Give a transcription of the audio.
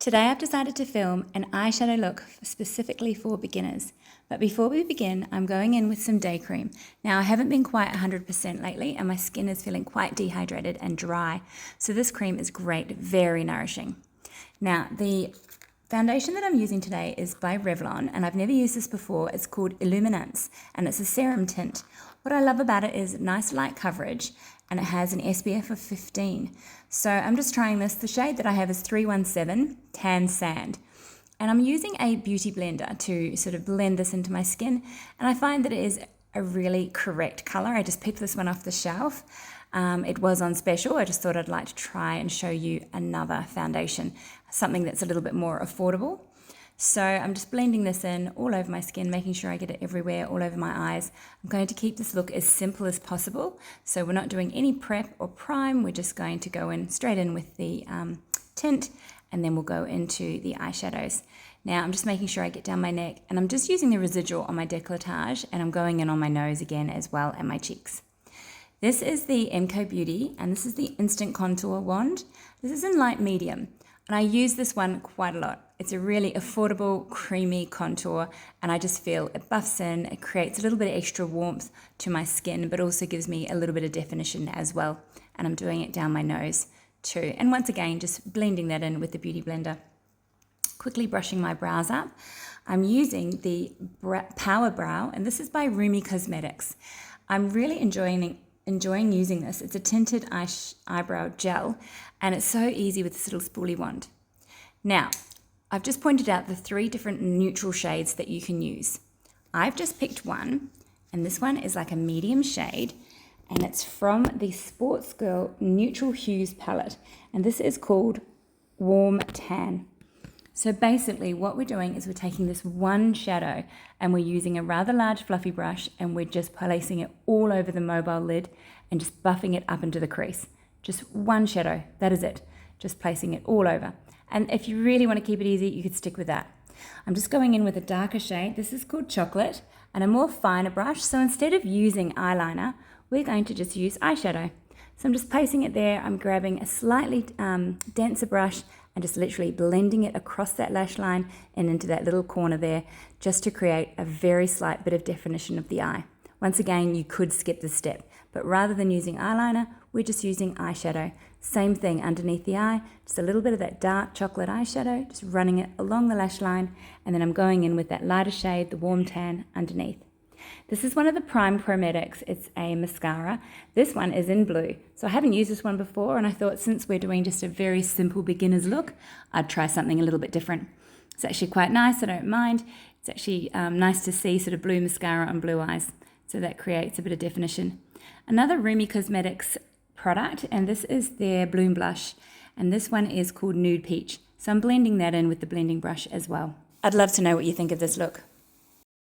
Today I've decided to film an eyeshadow look specifically for beginners. But before we begin, I'm going in with some day cream. Now I haven't been quite 100% lately and my skin is feeling quite dehydrated and dry. So this cream is great, very nourishing. Now the foundation that I'm using today is by Revlon and I've never used this before. It's called Illuminance and it's a serum tint. What I love about it is nice light coverage and it has an SPF of 15. So I'm just trying this. The shade that I have is 317 Tan Sand. And I'm using a beauty blender to sort of blend this into my skin. And I find that it is a really correct color. I just picked this one off the shelf. It was on special. I just thought I'd like to try and show you another foundation, something that's a little bit more affordable. So I'm just blending this in all over my skin, making sure I get it everywhere, all over my eyes. I'm going to keep this look as simple as possible. So we're not doing any prep or prime. We're just going to go in straight in with the tint and then we'll go into the eyeshadows. Now I'm just making sure I get down my neck and I'm just using the residual on my décolletage and I'm going in on my nose again as well and my cheeks. This is the Holme Beauty and this is the Instant Contour Wand. This is in light medium. And I use this one quite a lot. It's a really affordable, creamy contour, and I just feel it buffs in, it creates a little bit of extra warmth to my skin, but also gives me a little bit of definition as well. And I'm doing it down my nose too. And once again, just blending that in with the Beauty Blender. Quickly brushing my brows up. I'm using the Power Brow, and this is by Rumi Cosmetics. I'm really enjoying using this. It's a tinted eyebrow gel and it's so easy with this little spoolie wand. Now, I've just pointed out the 3 different neutral shades that you can use. I've just picked one and this one is like a medium shade and it's from the Sports Girl Neutral Hues palette and this is called Warm Tan. So basically what we're doing is we're taking this one shadow and we're using a rather large fluffy brush and we're just placing it all over the mobile lid and just buffing it up into the crease. Just one shadow, that is it. Just placing it all over. And if you really want to keep it easy, you could stick with that. I'm just going in with a darker shade. This is called Chocolate and a more finer brush. So instead of using eyeliner, we're going to just use eyeshadow. So I'm just placing it there. I'm grabbing a slightly denser brush and just literally blending it across that lash line and into that little corner there, just to create a very slight bit of definition of the eye. Once again, you could skip this step, but rather than using eyeliner, we're just using eyeshadow. Same thing underneath the eye, just a little bit of that dark chocolate eyeshadow, just running it along the lash line, and then I'm going in with that lighter shade, the Warm Tan, underneath. This is one of the Prime Prometics. It's a mascara. This one is in blue. So I haven't used this one before and I thought since we're doing just a very simple beginner's look, I'd try something a little bit different. It's actually quite nice. I don't mind. It's actually nice to see sort of blue mascara on blue eyes. So that creates a bit of definition. Another Rumi Cosmetics product, and this is their Bloom Blush. And this one is called Nude Peach. So I'm blending that in with the blending brush as well. I'd love to know what you think of this look.